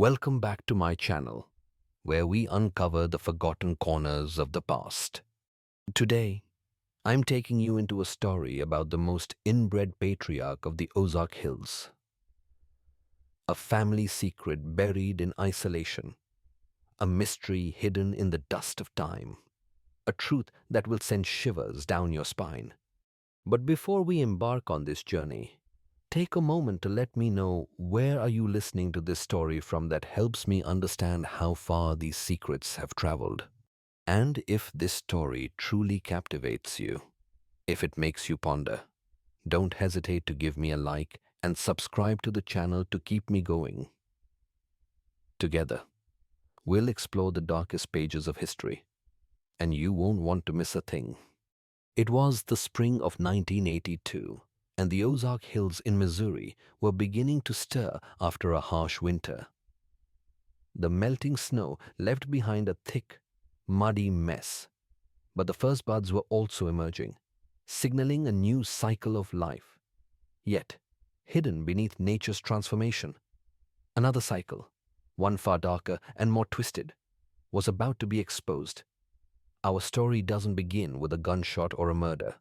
Welcome back to my channel, where we uncover the forgotten corners of the past. Today, I'm taking you into a story about the most inbred patriarch of the Ozark Hills. A family secret buried in isolation, a mystery hidden in the dust of time, a truth that will send shivers down your spine. But before we embark on this journey, take a moment to let me know where are you listening to this story from that helps me understand how far these secrets have traveled. And if this story truly captivates you, if it makes you ponder, don't hesitate to give me a like and subscribe to the channel to keep me going. Together, we'll explore the darkest pages of history, and you won't want to miss a thing. It was the spring of 1982, and the Ozark Hills in Missouri were beginning to stir after a harsh winter. The melting snow left behind a thick, muddy mess, but the first buds were also emerging, signaling a new cycle of life. Yet, hidden beneath nature's transformation, another cycle, one far darker and more twisted, was about to be exposed. Our story doesn't begin with a gunshot or a murder,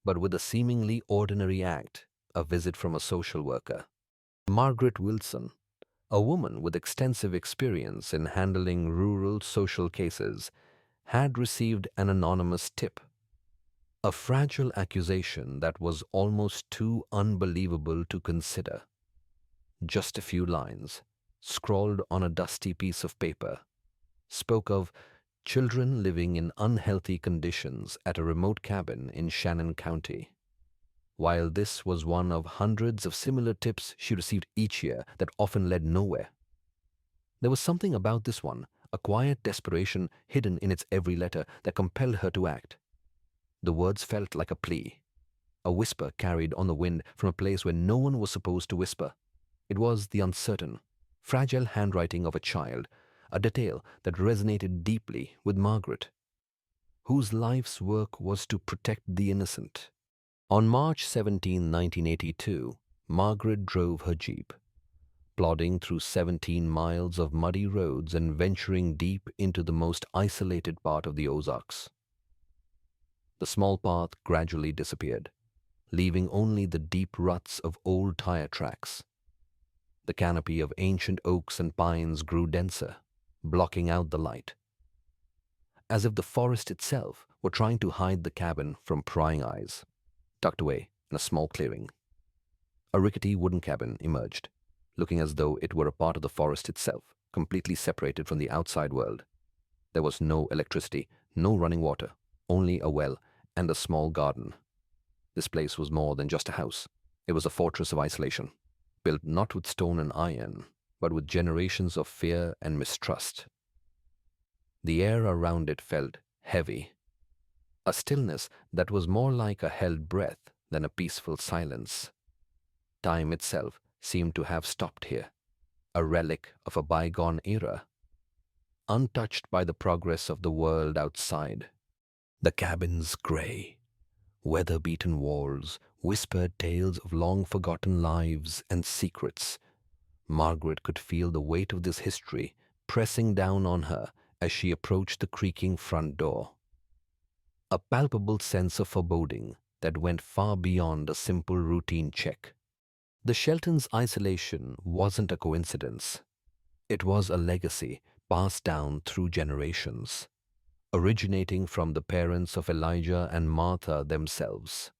but with a seemingly ordinary act, a visit from a social worker. Margaret Wilson, a woman with extensive experience in handling rural social cases, had received an anonymous tip. A fragile accusation that was almost too unbelievable to consider. Just a few lines, scrawled on a dusty piece of paper, spoke of children living in unhealthy conditions at a remote cabin in Shannon County. While this was one of hundreds of similar tips she received each year that often led nowhere, there was something about this one, a quiet desperation hidden in its every letter, that compelled her to act. The words felt like a plea, a whisper carried on the wind from a place where no one was supposed to whisper. It was the uncertain, fragile handwriting of a child, a detail that resonated deeply with Margaret, whose life's work was to protect the innocent. On March 17, 1982, Margaret drove her Jeep, plodding through 17 miles of muddy roads and venturing deep into the most isolated part of the Ozarks. The small path gradually disappeared, leaving only the deep ruts of old tire tracks. The canopy of ancient oaks and pines grew denser, blocking out the light, as if the forest itself were trying to hide the cabin from prying eyes. Tucked away in a small clearing, a rickety wooden cabin emerged, looking as though it were a part of the forest itself, completely separated from the outside world. There was no electricity, no running water, only a well and a small garden. This place was more than just a house. It was a fortress of isolation, built not with stone and iron, but with generations of fear and mistrust. The air around it felt heavy, a stillness that was more like a held breath than a peaceful silence. Time itself seemed to have stopped here, a relic of a bygone era, untouched by the progress of the world outside. The cabin's gray, weather-beaten walls whispered tales of long-forgotten lives and secrets. Margaret could feel the weight of this history pressing down on her as she approached the creaking front door. A palpable sense of foreboding that went far beyond a simple routine check. The Shelton's isolation wasn't a coincidence. It was a legacy passed down through generations, originating from the parents of Elijah and Martha themselves,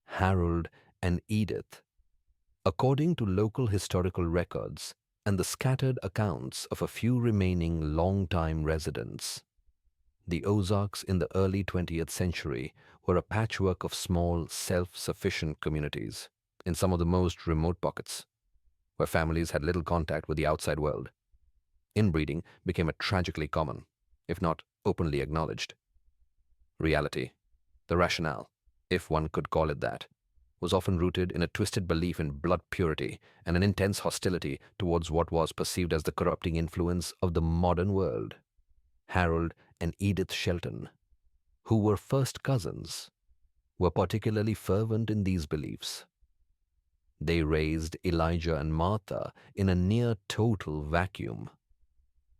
Harold and Edith. According to local historical records and the scattered accounts of a few remaining long-time residents, the Ozarks in the early 20th century were a patchwork of small, self-sufficient communities in some of the most remote pockets, where families had little contact with the outside world. Inbreeding became a tragically common, if not openly acknowledged, reality. The rationale, if one could call it that, was often rooted in a twisted belief in blood purity and an intense hostility towards what was perceived as the corrupting influence of the modern world. Harold and Edith Shelton, who were first cousins, were particularly fervent in these beliefs. They raised Elijah and Martha in a near-total vacuum,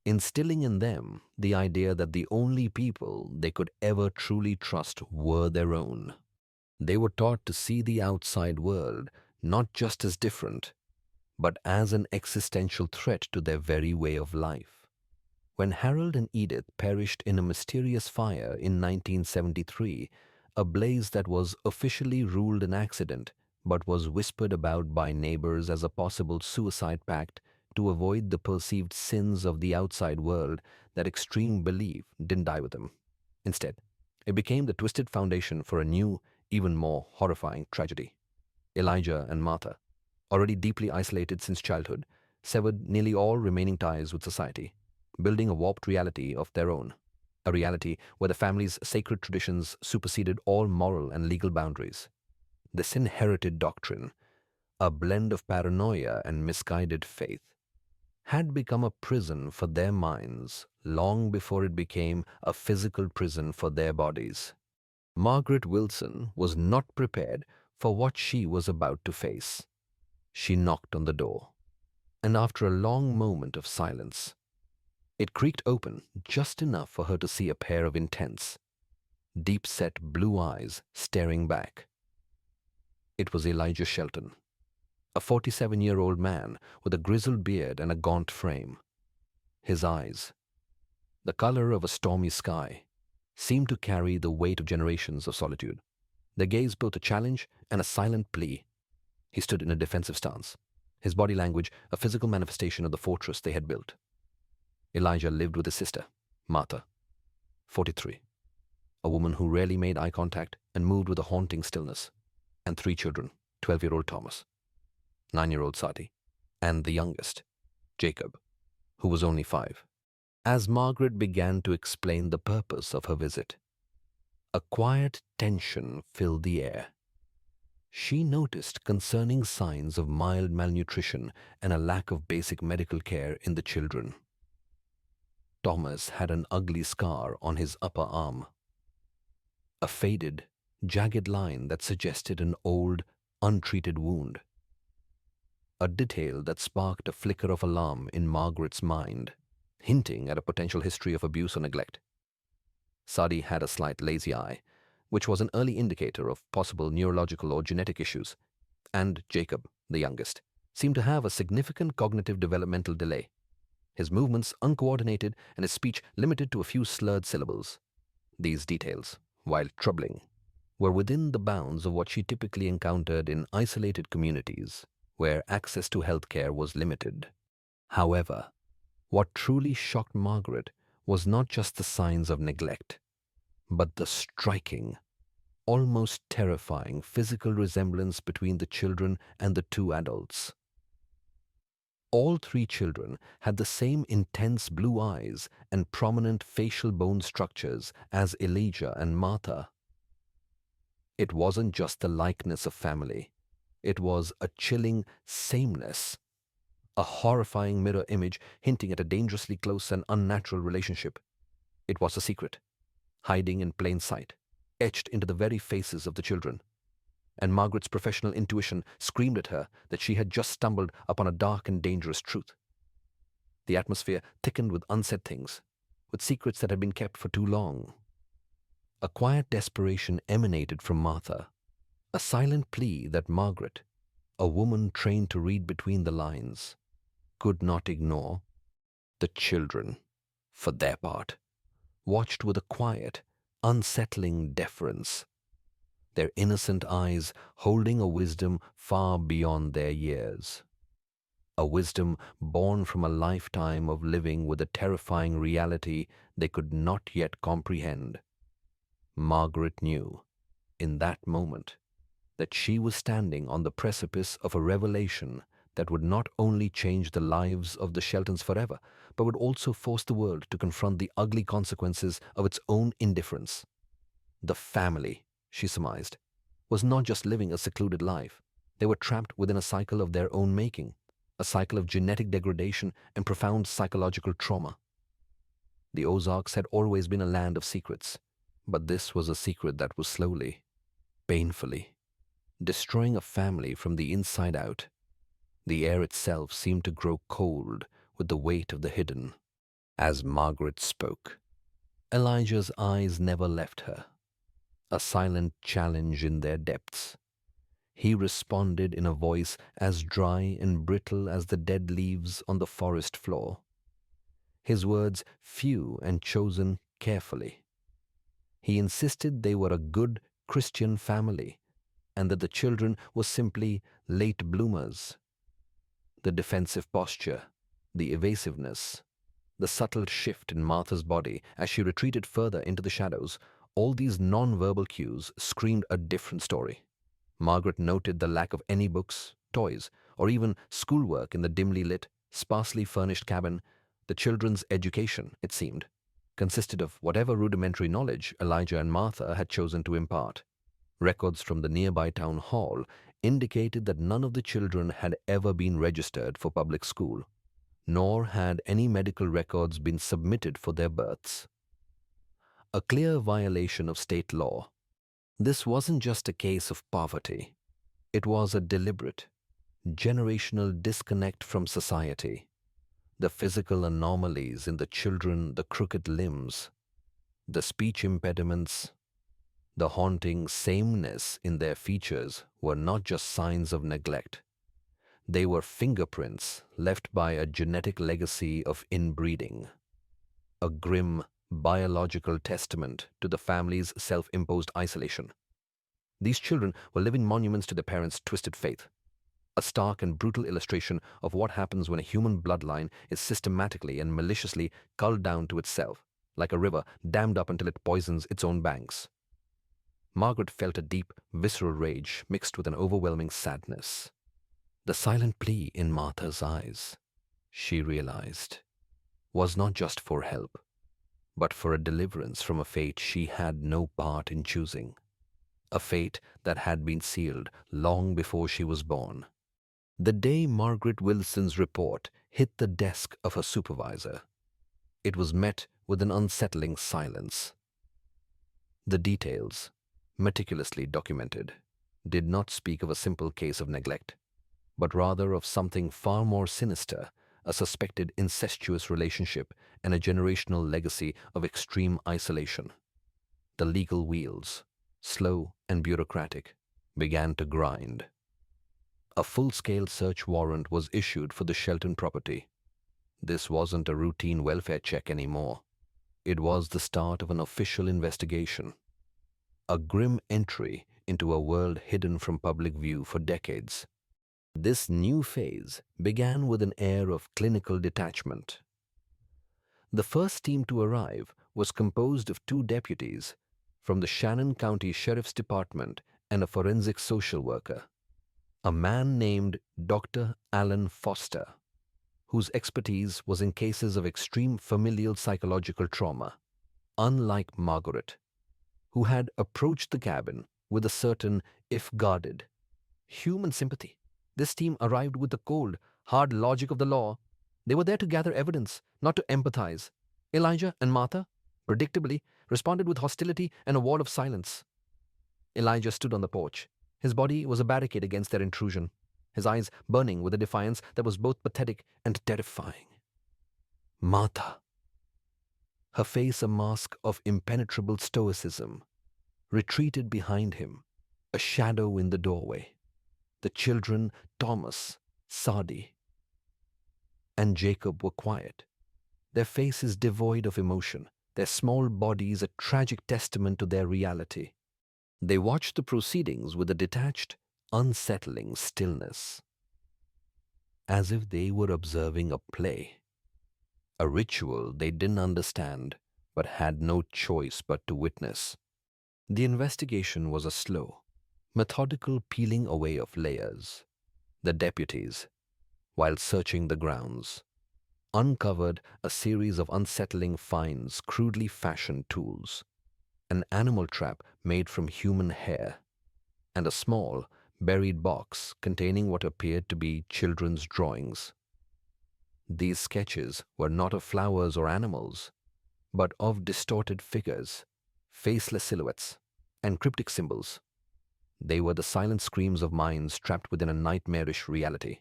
instilling in them the idea that the only people they could ever truly trust were their own. They were taught to see the outside world not just as different, but as an existential threat to their very way of life. When Harold and Edith perished in a mysterious fire in 1973, a blaze that was officially ruled an accident but was whispered about by neighbors as a possible suicide pact to avoid the perceived sins of the outside world, that extreme belief didn't die with them. Instead, it became the twisted foundation for a new, even more horrifying tragedy. Elijah and Martha, already deeply isolated since childhood, severed nearly all remaining ties with society, building a warped reality of their own, a reality where the family's sacred traditions superseded all moral and legal boundaries. This inherited doctrine, a blend of paranoia and misguided faith, had become a prison for their minds long before it became a physical prison for their bodies. Margaret Wilson was not prepared for what she was about to face. She knocked on the door, and after a long moment of silence, it creaked open just enough for her to see a pair of intense, deep-set blue eyes staring back. It was Elijah Shelton, a 47-year-old man with a grizzled beard and a gaunt frame. His eyes, the color of a stormy sky, seemed to carry the weight of generations of solitude. Their gaze both a challenge and a silent plea. He stood in a defensive stance, his body language a physical manifestation of the fortress they had built. Elijah lived with his sister, Martha, 43, a woman who rarely made eye contact and moved with a haunting stillness, and 3 children, 12-year-old Thomas, 9-year-old Sadie, and the youngest, Jacob, who was only 5. As Margaret began to explain the purpose of her visit, a quiet tension filled the air. She noticed concerning signs of mild malnutrition and a lack of basic medical care in the children. Thomas had an ugly scar on his upper arm, a faded, jagged line that suggested an old, untreated wound, a detail that sparked a flicker of alarm in Margaret's mind, hinting at a potential history of abuse or neglect. Sadie had a slight lazy eye, which was an early indicator of possible neurological or genetic issues, and Jacob, the youngest, seemed to have a significant cognitive developmental delay, his movements uncoordinated and his speech limited to a few slurred syllables. These details, while troubling, were within the bounds of what she typically encountered in isolated communities where access to healthcare was limited. However, what truly shocked Margaret was not just the signs of neglect, but the striking, almost terrifying physical resemblance between the children and the 2 adults. All 3 children had the same intense blue eyes and prominent facial bone structures as Elijah and Martha. It wasn't just the likeness of family. It was a chilling sameness, a horrifying mirror image hinting at a dangerously close and unnatural relationship. It was a secret, hiding in plain sight, etched into the very faces of the children. And Margaret's professional intuition screamed at her that she had just stumbled upon a dark and dangerous truth. The atmosphere thickened with unsaid things, with secrets that had been kept for too long. A quiet desperation emanated from Martha, a silent plea that Margaret, a woman trained to read between the lines, could not ignore. The children, for their part, watched with a quiet, unsettling deference, their innocent eyes holding a wisdom far beyond their years. A wisdom born from a lifetime of living with a terrifying reality they could not yet comprehend. Margaret knew, in that moment, that she was standing on the precipice of a revelation that would not only change the lives of the Sheltons forever, but would also force the world to confront the ugly consequences of its own indifference. The family, she surmised, was not just living a secluded life. They were trapped within a cycle of their own making, a cycle of genetic degradation and profound psychological trauma. The Ozarks had always been a land of secrets, but this was a secret that was slowly, painfully, destroying a family from the inside out. The air itself seemed to grow cold with the weight of the hidden. As Margaret spoke, Elijah's eyes never left her, a silent challenge in their depths. He responded in a voice as dry and brittle as the dead leaves on the forest floor. His words few and chosen carefully. He insisted they were a good Christian family and that the children were simply late bloomers. The defensive posture, the evasiveness, the subtle shift in Martha's body as she retreated further into the shadows, all these non-verbal cues screamed a different story. Margaret noted the lack of any books, toys, or even schoolwork in the dimly lit, sparsely furnished cabin. The children's education, it seemed, consisted of whatever rudimentary knowledge Elijah and Martha had chosen to impart. Records from the nearby town hall indicated that none of the children had ever been registered for public school, nor had any medical records been submitted for their births. A clear violation of state law. This wasn't just a case of poverty. It was a deliberate, generational disconnect from society. The physical anomalies in the children, the crooked limbs, the speech impediments, the haunting sameness in their features were not just signs of neglect. They were fingerprints left by a genetic legacy of inbreeding, a grim biological testament to the family's self-imposed isolation. These children were living monuments to their parents' twisted faith, a stark and brutal illustration of what happens when a human bloodline is systematically and maliciously culled down to itself, like a river dammed up until it poisons its own banks. Margaret felt a deep, visceral rage mixed with an overwhelming sadness. The silent plea in Martha's eyes, she realized, was not just for help, but for a deliverance from a fate she had no part in choosing, a fate that had been sealed long before she was born. The day Margaret Wilson's report hit the desk of her supervisor, it was met with an unsettling silence. The details, meticulously documented, did not speak of a simple case of neglect, but rather of something far more sinister, a suspected incestuous relationship and a generational legacy of extreme isolation. The legal wheels, slow and bureaucratic, began to grind. A full-scale search warrant was issued for the Shelton property. This wasn't a routine welfare check anymore. It was the start of an official investigation, a grim entry into a world hidden from public view for decades. This new phase began with an air of clinical detachment. The first team to arrive was composed of 2 deputies from the Shannon County Sheriff's Department and a forensic social worker, a man named Dr. Alan Foster, whose expertise was in cases of extreme familial psychological trauma. Unlike Margaret, who had approached the cabin with a certain, if guarded, human sympathy, this team arrived with the cold, hard logic of the law. They were there to gather evidence, not to empathize. Elijah and Martha, predictably, responded with hostility and a wall of silence. Elijah stood on the porch. His body was a barricade against their intrusion, his eyes burning with a defiance that was both pathetic and terrifying. Martha, her face a mask of impenetrable stoicism, retreated behind him, a shadow in the doorway. The children, Thomas, Sadie, and Jacob were quiet, their faces devoid of emotion, their small bodies a tragic testament to their reality. They watched the proceedings with a detached, unsettling stillness, as if they were observing a play, a ritual they didn't understand but had no choice but to witness. The investigation was a slow, methodical peeling away of layers. The deputies, while searching the grounds, uncovered a series of unsettling finds, crudely fashioned tools, an animal trap made from human hair, and a small, buried box containing what appeared to be children's drawings. These sketches were not of flowers or animals, but of distorted figures, faceless silhouettes, and cryptic symbols. They were the silent screams of minds trapped within a nightmarish reality.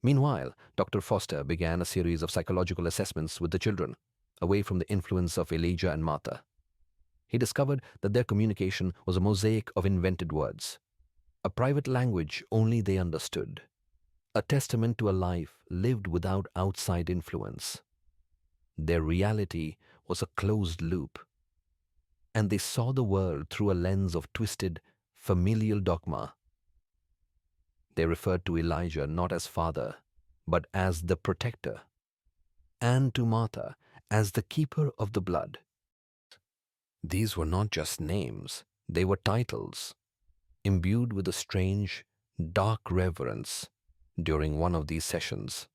Meanwhile, Dr. Foster began a series of psychological assessments with the children, away from the influence of Elijah and Martha. He discovered that their communication was a mosaic of invented words, a private language only they understood, a testament to a life lived without outside influence. Their reality was a closed loop, and they saw the world through a lens of twisted, familial dogma. They referred to Elijah not as father, but as the protector, and to Martha as the keeper of the blood. These were not just names, they were titles, imbued with a strange, dark reverence. During one of these sessions,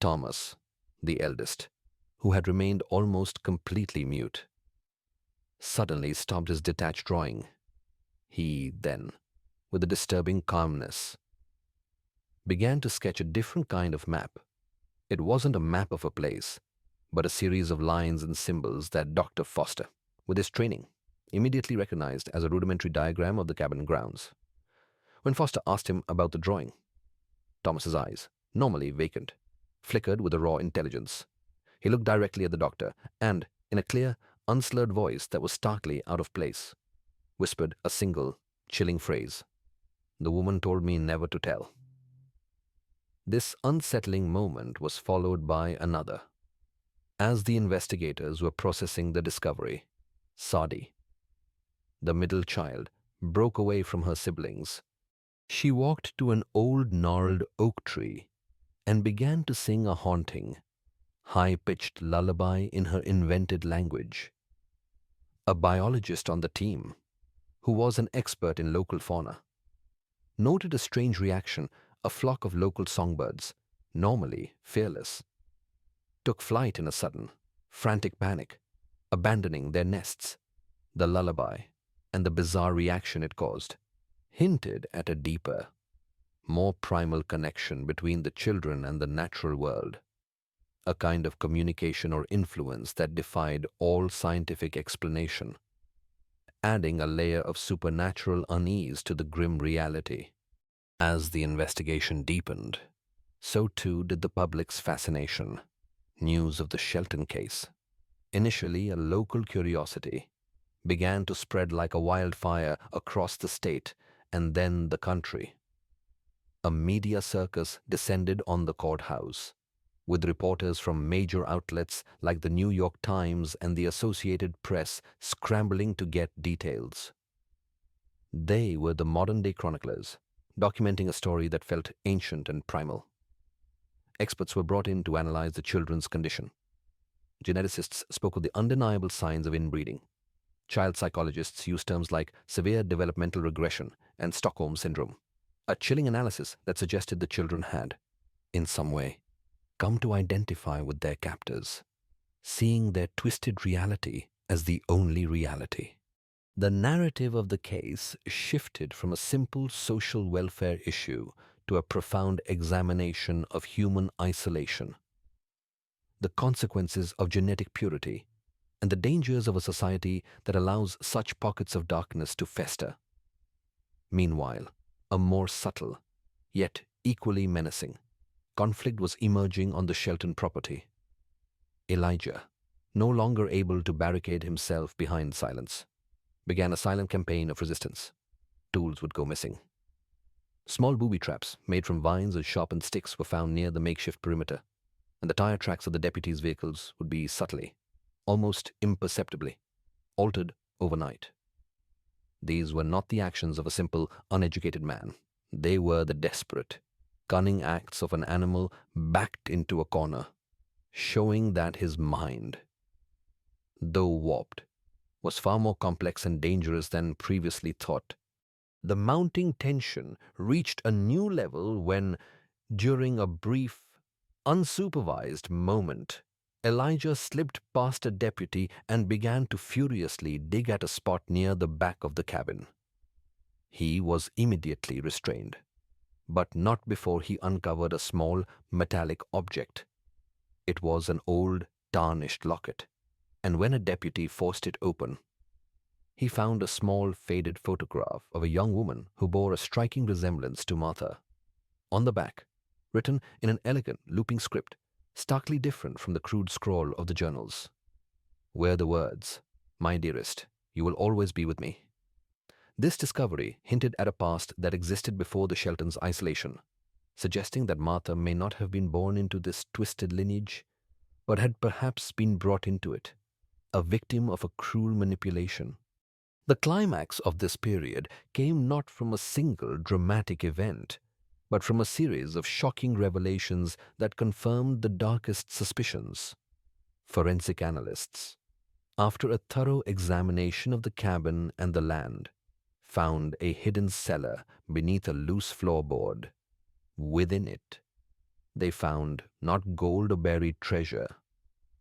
Thomas, the eldest, who had remained almost completely mute, suddenly stopped his detached drawing. He then, with a disturbing calmness, began to sketch a different kind of map. It wasn't a map of a place, but a series of lines and symbols that Dr. Foster, with his training, immediately recognized as a rudimentary diagram of the cabin grounds. When Foster asked him about the drawing, Thomas's eyes, normally vacant, flickered with a raw intelligence. He looked directly at the doctor and, in a clear, unslurred voice that was starkly out of place, whispered a single, chilling phrase. "The woman told me never to tell." This unsettling moment was followed by another. As the investigators were processing the discovery, Sadie, the middle child, broke away from her siblings. She walked to an old gnarled oak tree and began to sing a haunting, high-pitched lullaby in her invented language. A biologist on the team, who was an expert in local fauna, noted a strange reaction. A flock of local songbirds, normally fearless, took flight in a sudden, frantic panic, abandoning their nests. The lullaby and the bizarre reaction it caused hinted at a deeper, more primal connection between the children and the natural world, a kind of communication or influence that defied all scientific explanation, adding a layer of supernatural unease to the grim reality. As the investigation deepened, so too did the public's fascination. News of the Shelton case, initially a local curiosity, began to spread like a wildfire across the state and then the country. A media circus descended on the courthouse, with reporters from major outlets like the New York Times and the Associated Press scrambling to get details. They were the modern-day chroniclers, documenting a story that felt ancient and primal. Experts were brought in to analyze the children's condition. Geneticists spoke of the undeniable signs of inbreeding. Child psychologists used terms like severe developmental regression and Stockholm syndrome, a chilling analysis that suggested the children had, in some way, come to identify with their captors, seeing their twisted reality as the only reality. The narrative of the case shifted from a simple social welfare issue to a profound examination of human isolation, the consequences of genetic purity, and the dangers of a society that allows such pockets of darkness to fester. Meanwhile, a more subtle, yet equally menacing, conflict was emerging on the Shelton property. Elijah, no longer able to barricade himself behind silence, began a silent campaign of resistance. Tools would go missing. Small booby traps made from vines and sharpened sticks were found near the makeshift perimeter, and the tire tracks of the deputies' vehicles would be subtly, almost imperceptibly, altered overnight. These were not the actions of a simple, uneducated man. They were the desperate, cunning acts of an animal backed into a corner, showing that his mind, though warped, was far more complex and dangerous than previously thought. The mounting tension reached a new level when, during a brief, unsupervised moment, Elijah slipped past a deputy and began to furiously dig at a spot near the back of the cabin. He was immediately restrained, but not before he uncovered a small metallic object. It was an old, tarnished locket, and when a deputy forced it open, he found a small, faded photograph of a young woman who bore a striking resemblance to Martha. On the back, written in an elegant, looping script, starkly different from the crude scrawl of the journals, were the words, "My dearest, you will always be with me." This discovery hinted at a past that existed before the Sheltons' isolation, suggesting that Martha may not have been born into this twisted lineage, but had perhaps been brought into it, a victim of a cruel manipulation. The climax of this period came not from a single dramatic event, but from a series of shocking revelations that confirmed the darkest suspicions. Forensic analysts, after a thorough examination of the cabin and the land, found a hidden cellar beneath a loose floorboard. Within it, they found not gold or buried treasure,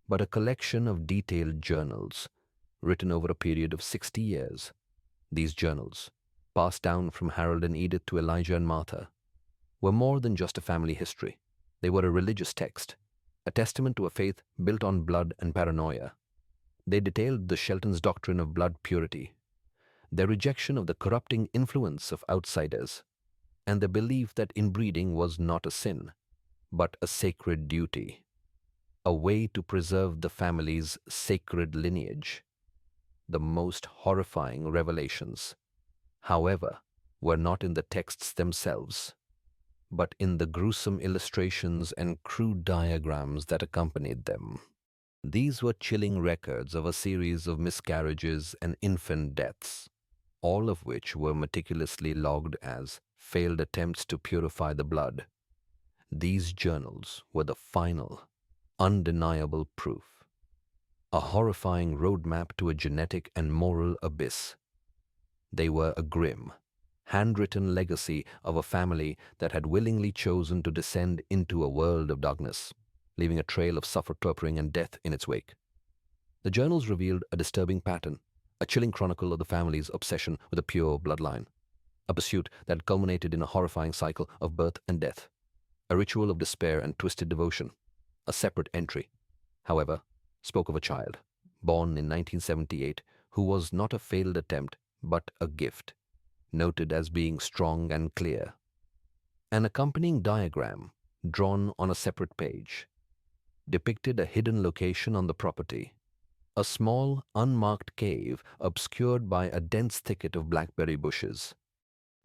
but a collection of detailed journals written over a period of 60 years. These journals, passed down from Harold and Edith to Elijah and Martha, were more than just a family history. They were a religious text, a testament to a faith built on blood and paranoia. They detailed the Sheltons' doctrine of blood purity, their rejection of the corrupting influence of outsiders, and their belief that inbreeding was not a sin, but a sacred duty, a way to preserve the family's sacred lineage. The most horrifying revelations, however, were not in the texts themselves, but in the gruesome illustrations and crude diagrams that accompanied them. These were chilling records of a series of miscarriages and infant deaths, all of which were meticulously logged as failed attempts to purify the blood. These journals were the final, undeniable proof, a horrifying roadmap to a genetic and moral abyss. They were a grim, handwritten legacy of a family that had willingly chosen to descend into a world of darkness, leaving a trail of torturing and death in its wake. The journals revealed a disturbing pattern, a chilling chronicle of the family's obsession with a pure bloodline, a pursuit that culminated in a horrifying cycle of birth and death, a ritual of despair and twisted devotion. A separate entry, however, spoke of a child, born in 1978, who was not a failed attempt, but a gift, noted as being strong and clear. An accompanying diagram, drawn on a separate page, depicted a hidden location on the property, a small, unmarked cave obscured by a dense thicket of blackberry bushes.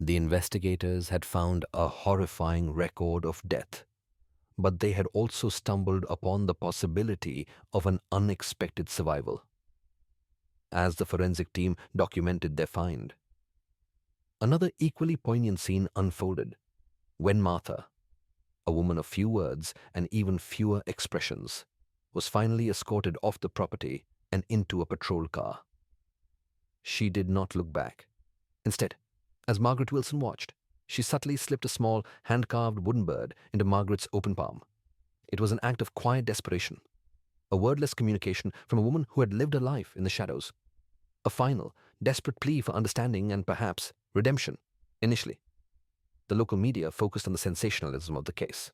The investigators had found a horrifying record of death, but they had also stumbled upon the possibility of an unexpected survival. As the forensic team documented their find, another equally poignant scene unfolded when Martha, a woman of few words and even fewer expressions, was finally escorted off the property and into a patrol car. She did not look back. Instead, as Margaret Wilson watched, she subtly slipped a small, hand-carved wooden bird into Margaret's open palm. It was an act of quiet desperation, a wordless communication from a woman who had lived a life in the shadows, a final, desperate plea for understanding and perhaps redemption. Initially, the local media focused on the sensationalism of the case.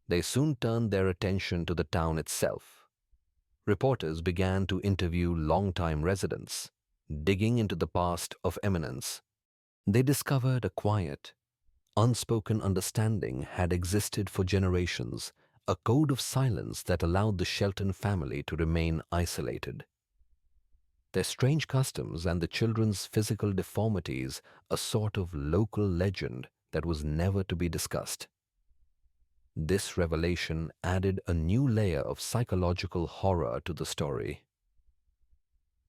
They soon turned their attention to the town itself. Reporters began to interview longtime residents, digging into the past of Eminence. They discovered a quiet, unspoken understanding had existed for generations, a code of silence that allowed the Shelton family to remain isolated. Their strange customs and the children's physical deformities, a sort of local legend that was never to be discussed. This revelation added a new layer of psychological horror to the story,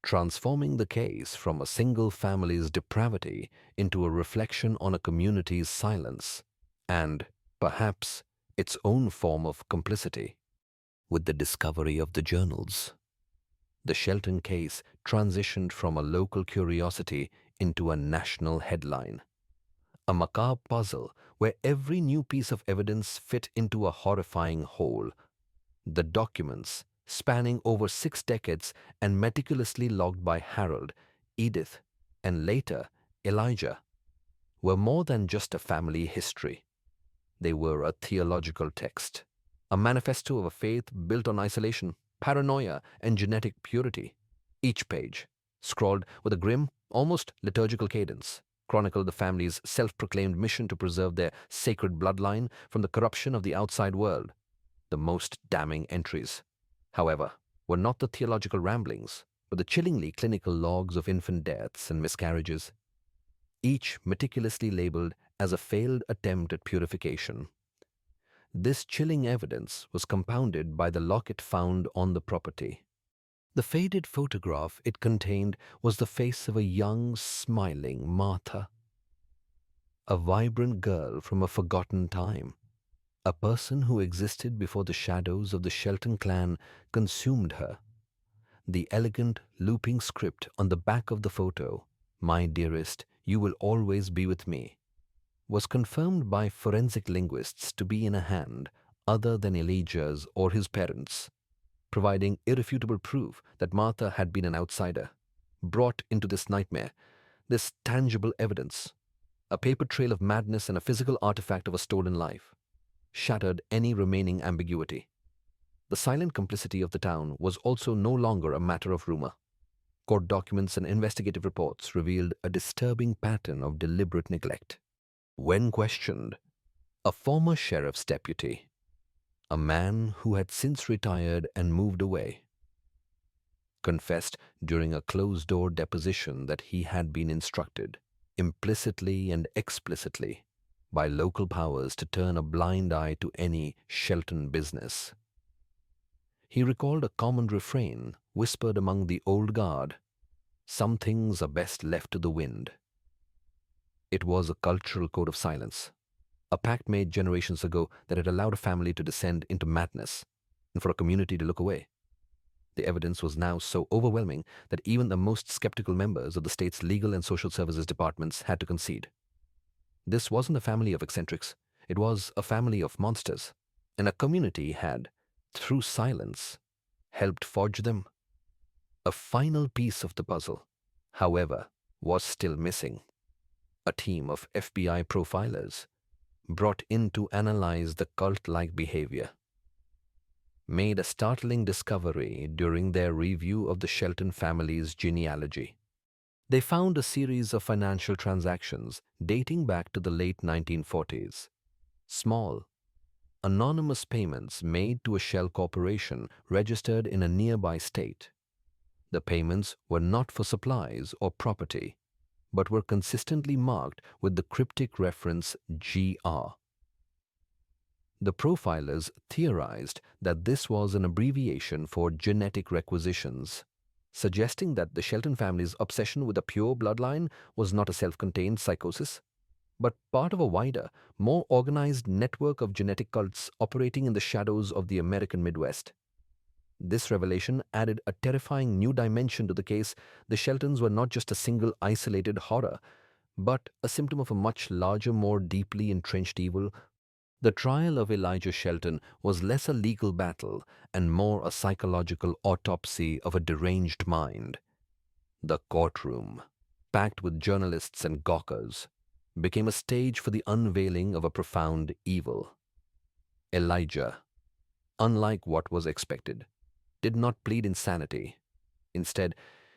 transforming the case from a single family's depravity into a reflection on a community's silence and, perhaps, its own form of complicity. With the discovery of the journals, the Shelton case transitioned from a local curiosity into a national headline, a macabre puzzle where every new piece of evidence fit into a horrifying whole. The documents, spanning over 6 decades and meticulously logged by Harold, Edith, and later Elijah, were more than just a family history. They were a theological text, a manifesto of a faith built on isolation, paranoia, and genetic purity. Each page, scrawled with a grim, almost liturgical cadence, chronicled the family's self-proclaimed mission to preserve their sacred bloodline from the corruption of the outside world. The most damning entries, however, were not the theological ramblings, but the chillingly clinical logs of infant deaths and miscarriages, each meticulously labeled as a failed attempt at purification. This chilling evidence was compounded by the locket found on the property. The faded photograph it contained was the face of a young, smiling Martha, a vibrant girl from a forgotten time, a person who existed before the shadows of the Shelton clan consumed her. The elegant, looping script on the back of the photo, "My dearest, you will always be with me," was confirmed by forensic linguists to be in a hand other than Elijah's or his parents', providing irrefutable proof that Martha had been an outsider, brought into this nightmare. This tangible evidence, a paper trail of madness and a physical artifact of a stolen life, shattered any remaining ambiguity. The silent complicity of the town was also no longer a matter of rumor. Court documents and investigative reports revealed a disturbing pattern of deliberate neglect. When questioned, a former sheriff's deputy, a man who had since retired and moved away, confessed during a closed-door deposition that he had been instructed, implicitly and explicitly, by local powers to turn a blind eye to any Shelton business. He recalled a common refrain whispered among the old guard: "Some things are best left to the wind." It was a cultural code of silence, a pact made generations ago that had allowed a family to descend into madness and for a community to look away. The evidence was now so overwhelming that even the most skeptical members of the state's legal and social services departments had to concede. This wasn't a family of eccentrics. It was a family of monsters, and a community had, through silence, helped forge them. A final piece of the puzzle, however, was still missing. A team of FBI profilers, brought in to analyze the cult-like behavior, made a startling discovery during their review of the Shelton family's genealogy. They found a series of financial transactions dating back to the late 1940s. Small, anonymous payments made to a shell corporation registered in a nearby state. The payments were not for supplies or property, but were consistently marked with the cryptic reference GR. The profilers theorized that this was an abbreviation for genetic requisitions, suggesting that the Shelton family's obsession with a pure bloodline was not a self-contained psychosis, but part of a wider, more organized network of genetic cults operating in the shadows of the American Midwest. This revelation added a terrifying new dimension to the case. The Sheltons were not just a single isolated horror, but a symptom of a much larger, more deeply entrenched evil. The trial of Elijah Shelton was less a legal battle and more a psychological autopsy of a deranged mind. The courtroom, packed with journalists and gawkers, became a stage for the unveiling of a profound evil. Elijah, unlike what was expected, did not plead insanity. Instead,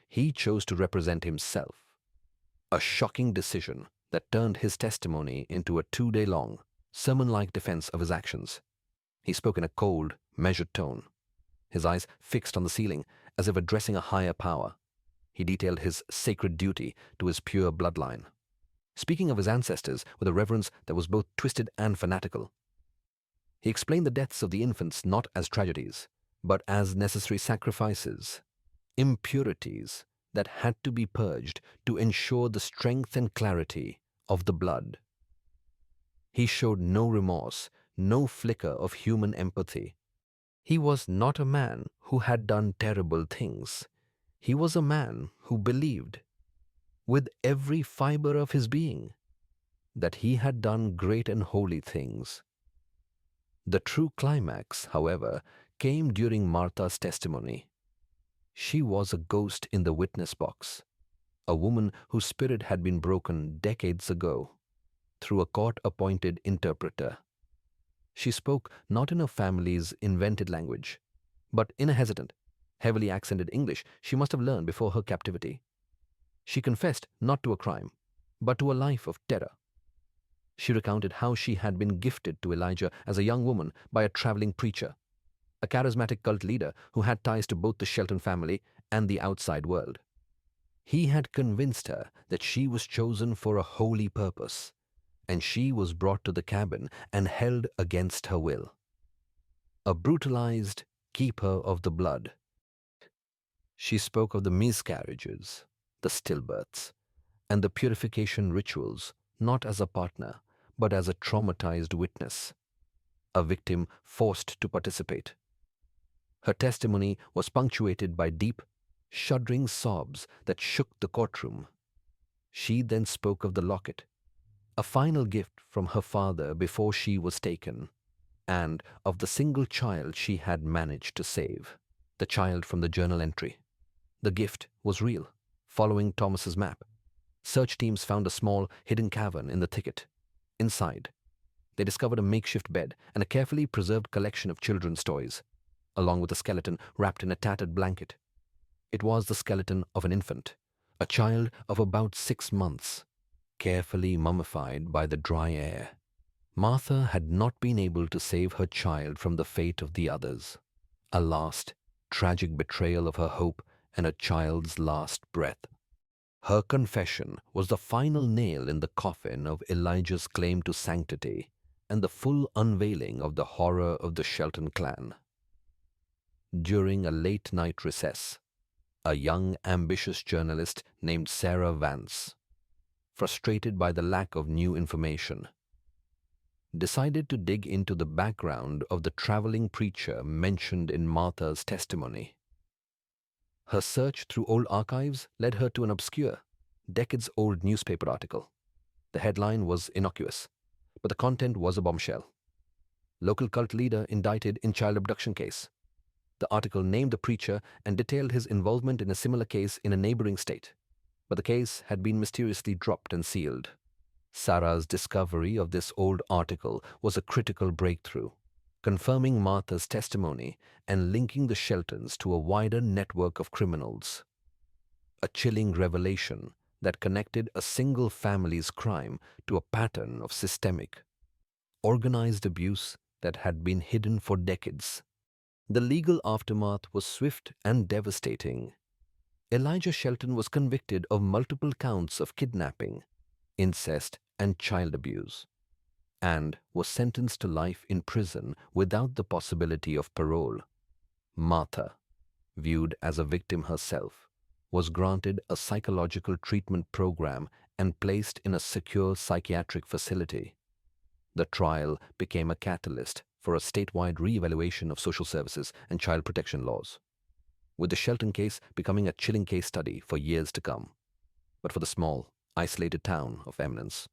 he chose to represent himself. A shocking decision that turned his testimony into a 2-day-long, sermon-like defense of his actions. He spoke in a cold, measured tone, his eyes fixed on the ceiling as if addressing a higher power. He detailed his sacred duty to his pure bloodline, speaking of his ancestors with a reverence that was both twisted and fanatical. He explained the deaths of the infants not as tragedies, but as necessary sacrifices, impurities that had to be purged to ensure the strength and clarity of the blood. He showed no remorse, no flicker of human empathy. He was not a man who had done terrible things. He was a man who believed, with every fiber of his being, that he had done great and holy things. The true climax, however, came during Martha's testimony. She was a ghost in the witness box, a woman whose spirit had been broken decades ago through a court-appointed interpreter. She spoke not in her family's invented language, but in a hesitant, heavily accented English she must have learned before her captivity. She confessed not to a crime, but to a life of terror. She recounted how she had been gifted to Elijah as a young woman by a traveling preacher, a charismatic cult leader who had ties to both the Shelton family and the outside world. He had convinced her that she was chosen for a holy purpose, and she was brought to the cabin and held against her will. A brutalized keeper of the blood. She spoke of the miscarriages, the stillbirths, and the purification rituals not as a partner, but as a traumatized witness, a victim forced to participate. Her testimony was punctuated by deep, shuddering sobs that shook the courtroom. She then spoke of the locket, a final gift from her father before she was taken, and of the single child she had managed to save, the child from the journal entry. The gift was real, following Thomas's map. Search teams found a small, hidden cavern in the thicket. Inside, they discovered a makeshift bed and a carefully preserved collection of children's toys, along with a skeleton wrapped in a tattered blanket. It was the skeleton of an infant, a child of about 6 months, carefully mummified by the dry air. Martha had not been able to save her child from the fate of the others, a last, tragic betrayal of her hope and a child's last breath. Her confession was the final nail in the coffin of Elijah's claim to sanctity and the full unveiling of the horror of the Shelton clan. During a late-night recess, a young, ambitious journalist named Sarah Vance, frustrated by the lack of new information, decided to dig into the background of the traveling preacher mentioned in Martha's testimony. Her search through old archives led her to an obscure, decades-old newspaper article. The headline was innocuous, but the content was a bombshell. Local cult leader indicted in child abduction case. The article named the preacher and detailed his involvement in a similar case in a neighboring state, but the case had been mysteriously dropped and sealed. Sarah's discovery of this old article was a critical breakthrough, confirming Martha's testimony and linking the Sheltons to a wider network of criminals. A chilling revelation that connected a single family's crime to a pattern of systemic, organized abuse that had been hidden for decades. The legal aftermath was swift and devastating. Elijah Shelton was convicted of multiple counts of kidnapping, incest, and child abuse, and was sentenced to life in prison without the possibility of parole. Martha, viewed as a victim herself, was granted a psychological treatment program and placed in a secure psychiatric facility. The trial became a catalyst for a statewide re-evaluation of social services and child protection laws, with the Shelton case becoming a chilling case study for years to come. But for the small, isolated town of Eminence,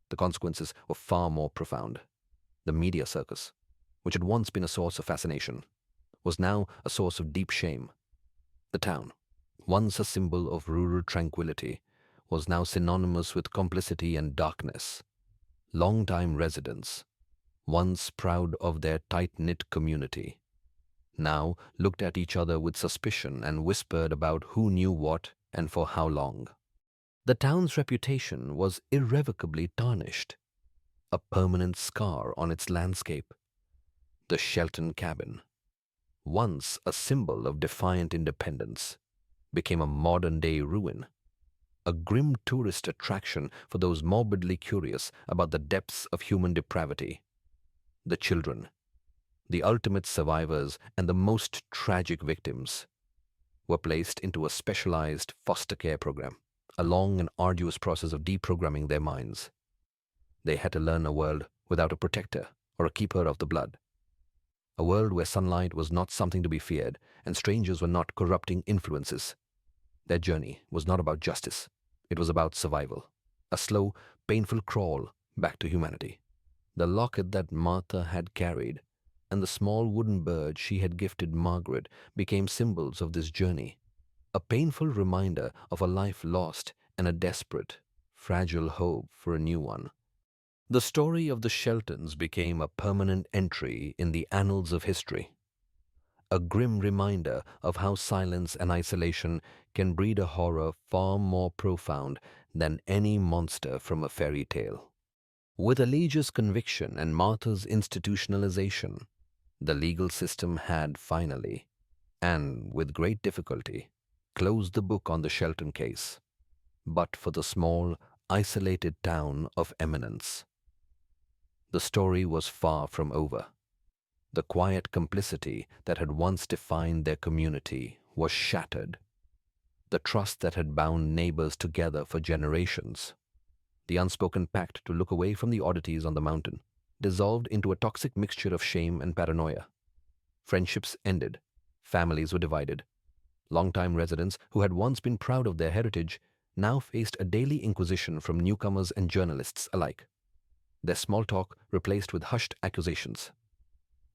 the consequences were far more profound. The media circus, which had once been a source of fascination, was now a source of deep shame. The town, once a symbol of rural tranquility, was now synonymous with complicity and darkness. Long-time residents, once proud of their tight-knit community, now looked at each other with suspicion and whispered about who knew what and for how long. The town's reputation was irrevocably tarnished, a permanent scar on its landscape. The Shelton cabin, once a symbol of defiant independence, became a modern-day ruin, a grim tourist attraction for those morbidly curious about the depths of human depravity. The children, the ultimate survivors and the most tragic victims, were placed into a specialized foster care program, a long and arduous process of deprogramming their minds. They had to learn a world without a protector or a keeper of the blood, a world where sunlight was not something to be feared and strangers were not corrupting influences. Their journey was not about justice. It was about survival, a slow, painful crawl back to humanity. The locket that Martha had carried and the small wooden bird she had gifted Margaret became symbols of this journey, a painful reminder of a life lost and a desperate, fragile hope for a new one. The story of the Sheltons became a permanent entry in the annals of history, a grim reminder of how silence and isolation can breed a horror far more profound than any monster from a fairy tale. With Elijah's conviction and Martha's institutionalization, the legal system had finally, and with great difficulty, closed the book on the Shelton case. But for the small, isolated town of Eminence, the story was far from over. The quiet complicity that had once defined their community was shattered. The trust that had bound neighbors together for generations, the unspoken pact to look away from the oddities on the mountain, dissolved into a toxic mixture of shame and paranoia. Friendships ended. Families were divided. Longtime residents who had once been proud of their heritage now faced a daily inquisition from newcomers and journalists alike. Their small talk replaced with hushed accusations.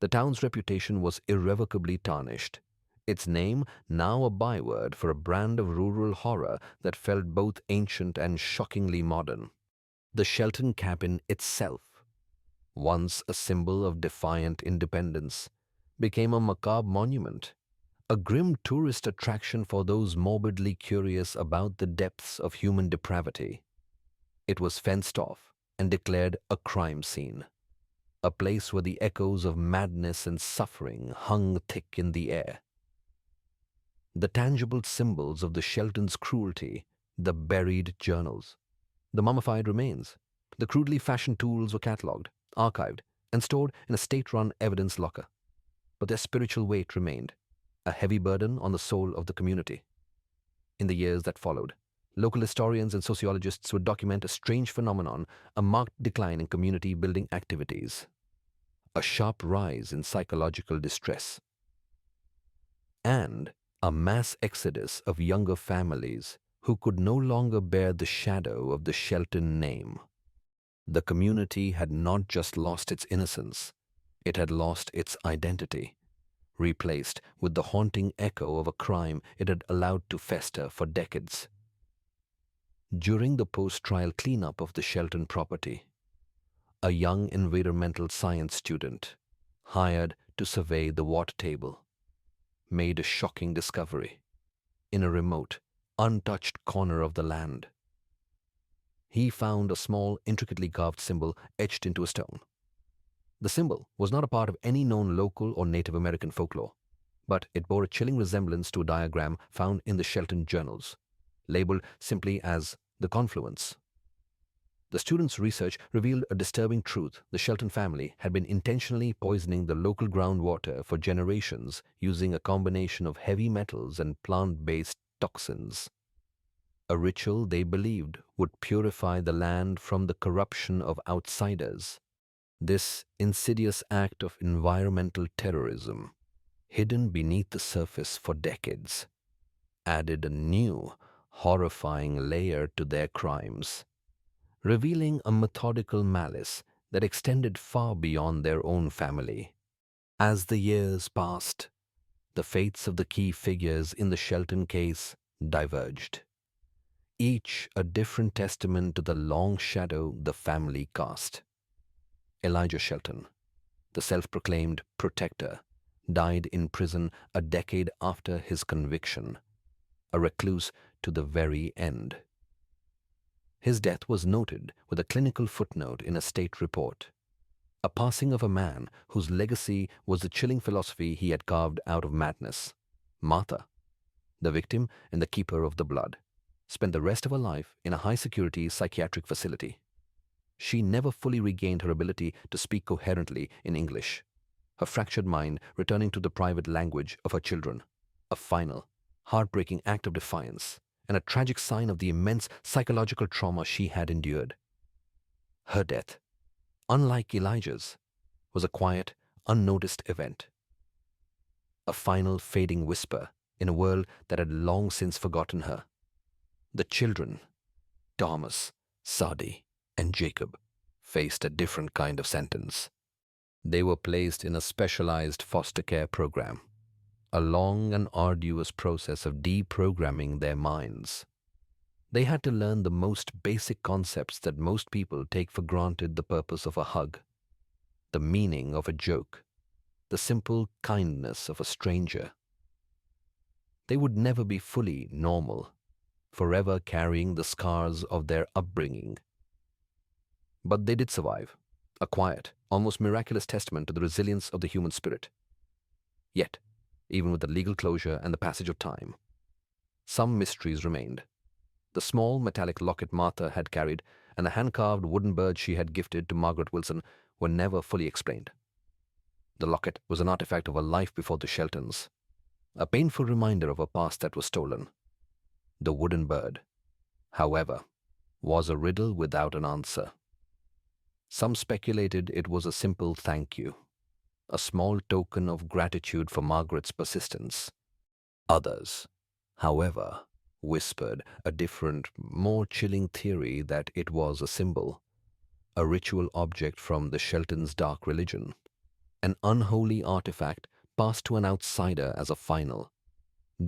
The town's reputation was irrevocably tarnished, its name now a byword for a brand of rural horror that felt both ancient and shockingly modern. The Shelton cabin itself, once a symbol of defiant independence, became a macabre monument, a grim tourist attraction for those morbidly curious about the depths of human depravity. It was fenced off and declared a crime scene, a place where the echoes of madness and suffering hung thick in the air. The tangible symbols of the Shelton's cruelty, the buried journals, the mummified remains, the crudely fashioned tools were catalogued, archived, and stored in a state-run evidence locker. But their spiritual weight remained, a heavy burden on the soul of the community. In the years that followed, local historians and sociologists would document a strange phenomenon, a marked decline in community building activities, a sharp rise in psychological distress, and a mass exodus of younger families who could no longer bear the shadow of the Shelton name. The community had not just lost its innocence, it had lost its identity, replaced with the haunting echo of a crime it had allowed to fester for decades. During the post-trial cleanup of the Shelton property, a young environmental science student, hired to survey the water table, made a shocking discovery in a remote, untouched corner of the land. He found a small, intricately carved symbol etched into a stone. The symbol was not a part of any known local or Native American folklore, but it bore a chilling resemblance to a diagram found in the Shelton journals, labeled simply as the confluence. The student's research revealed a disturbing truth. The Shelton family had been intentionally poisoning the local groundwater for generations using a combination of heavy metals and plant-based toxins. A ritual they believed would purify the land from the corruption of outsiders. This insidious act of environmental terrorism, hidden beneath the surface for decades, added a new, horrifying layer to their crimes, revealing a methodical malice that extended far beyond their own family. As the years passed, the fates of the key figures in the Shelton case diverged, each a different testament to the long shadow the family cast. Elijah Shelton, the self-proclaimed protector, died in prison a decade after his conviction, a recluse to the very end. His death was noted with a clinical footnote in a state report, a passing of a man whose legacy was the chilling philosophy he had carved out of madness. Martha, the victim and the keeper of the blood, spent the rest of her life in a high-security psychiatric facility. She never fully regained her ability to speak coherently in English, her fractured mind returning to the private language of her children, a final, heartbreaking act of defiance, and a tragic sign of the immense psychological trauma she had endured. Her death, unlike Elijah's, was a quiet, unnoticed event, a final fading whisper in a world that had long since forgotten her. The children, Thomas, Sadie, and Jacob, faced a different kind of sentence. They were placed in a specialized foster care program, a long and arduous process of deprogramming their minds. They had to learn the most basic concepts that most people take for granted: the purpose of a hug, the meaning of a joke, the simple kindness of a stranger. They would never be fully normal, forever carrying the scars of their upbringing. But they did survive, a quiet, almost miraculous testament to the resilience of the human spirit. Yet, even with the legal closure and the passage of time, some mysteries remained. The small metallic locket Martha had carried and the hand-carved wooden bird she had gifted to Margaret Wilson were never fully explained. The locket was an artifact of a life before the Sheltons, a painful reminder of a past that was stolen. The wooden bird, however, was a riddle without an answer. Some speculated it was a simple thank you, a small token of gratitude for Margaret's persistence. Others, however, whispered a different, more chilling theory that it was a symbol, a ritual object from the Sheltons' dark religion, an unholy artifact passed to an outsider as a final,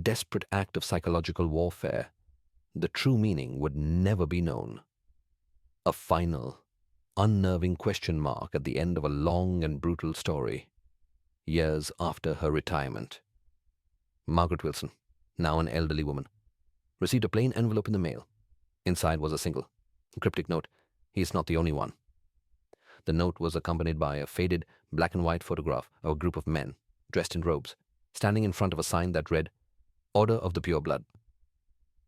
desperate act of psychological warfare. The true meaning would never be known. A final, unnerving question mark at the end of a long and brutal story, years after her retirement. Margaret Wilson, now an elderly woman, received a plain envelope in the mail. Inside was a single, cryptic note, "He's not the only one." The note was accompanied by a faded black and white photograph of a group of men, dressed in robes, standing in front of a sign that read, "Order of the Pure Blood."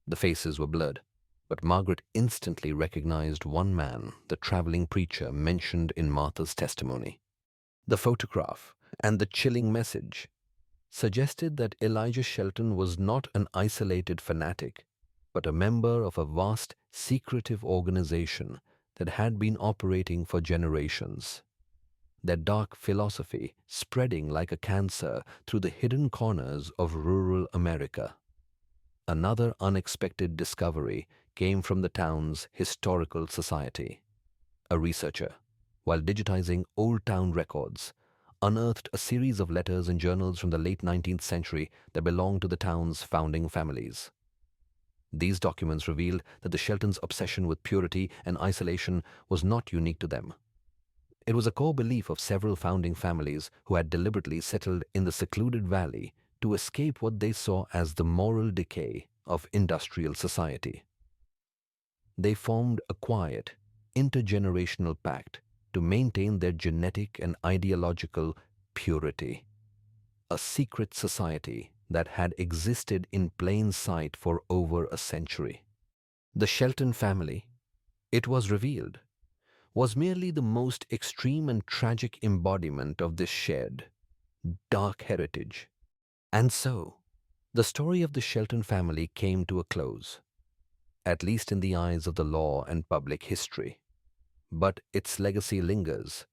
The faces were blurred, but Margaret instantly recognized one man, the traveling preacher mentioned in Martha's testimony. The photograph and the chilling message suggested that Elijah Shelton was not an isolated fanatic, but a member of a vast, secretive organization that had been operating for generations. Their dark philosophy spreading like a cancer through the hidden corners of rural America. Another unexpected discovery came from the town's historical society. A researcher, while digitizing old town records, unearthed a series of letters and journals from the late 19th century that belonged to the town's founding families. These documents revealed that the Sheltons' obsession with purity and isolation was not unique to them. It was a core belief of several founding families who had deliberately settled in the secluded valley to escape what they saw as the moral decay of industrial society. They formed a quiet, intergenerational pact to maintain their genetic and ideological purity, a secret society that had existed in plain sight for over a century. The Shelton family, it was revealed, was merely the most extreme and tragic embodiment of this shared, dark heritage. And so, the story of the Shelton family came to a close, at least in the eyes of the law and public history. But its legacy lingers,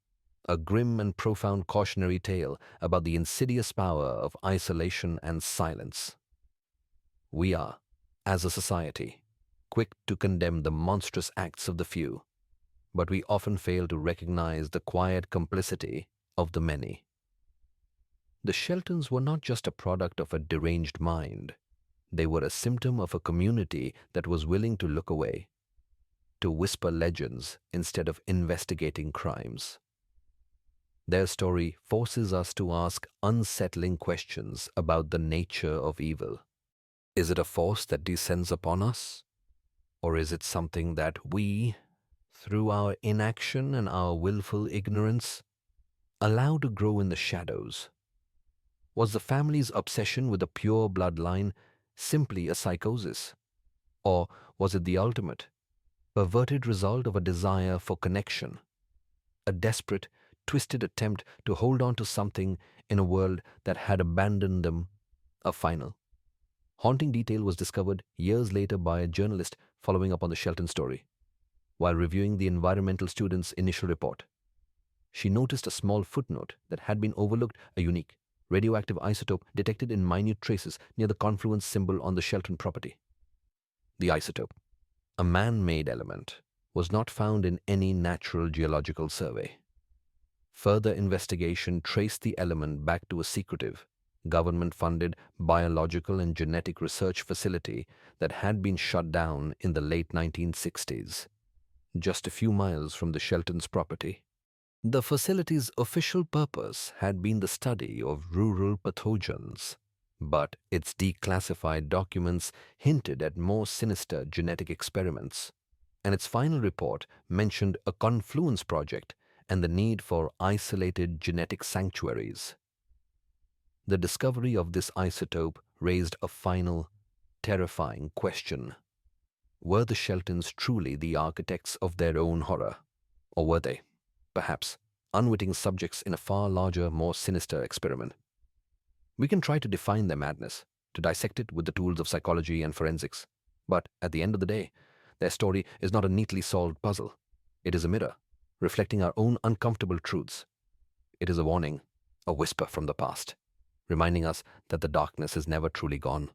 a grim and profound cautionary tale about the insidious power of isolation and silence. We are, as a society, quick to condemn the monstrous acts of the few, but we often fail to recognize the quiet complicity of the many. The Sheltons were not just a product of a deranged mind. They were a symptom of a community that was willing to look away, to whisper legends instead of investigating crimes. Their story forces us to ask unsettling questions about the nature of evil. Is it a force that descends upon us? Or is it something that we, through our inaction and our willful ignorance, allow to grow in the shadows? Was the family's obsession with a pure bloodline simply a psychosis? Or was it the ultimate, perverted result of a desire for connection, a desperate, twisted attempt to hold on to something in a world that had abandoned them? A final, haunting detail was discovered years later by a journalist following up on the Shelton story. While reviewing the environmental student's initial report, she noticed a small footnote that had been overlooked, a unique, radioactive isotope detected in minute traces near the confluence symbol on the Shelton property. The isotope, a man-made element, was not found in any natural geological survey. Further investigation traced the element back to a secretive, government-funded biological and genetic research facility that had been shut down in the late 1960s, just a few miles from the Shelton's property. The facility's official purpose had been the study of rural pathogens, but its declassified documents hinted at more sinister genetic experiments, and its final report mentioned a confluence project and the need for isolated genetic sanctuaries. The discovery of this isotope raised a final, terrifying question. Were the Sheltons truly the architects of their own horror? Or were they, perhaps, unwitting subjects in a far larger, more sinister experiment? We can try to define their madness, to dissect it with the tools of psychology and forensics. But at the end of the day, their story is not a neatly solved puzzle. It is a mirror, reflecting our own uncomfortable truths. It is a warning, a whisper from the past, reminding us that the darkness is never truly gone.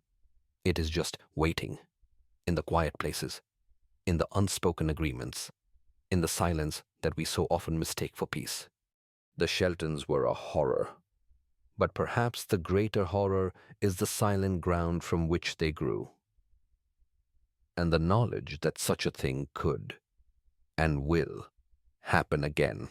It is just waiting, in the quiet places, in the unspoken agreements, in the silence that we so often mistake for peace. The Sheltons were a horror. But perhaps the greater horror is the silent ground from which they grew, and the knowledge that such a thing could and will happen again.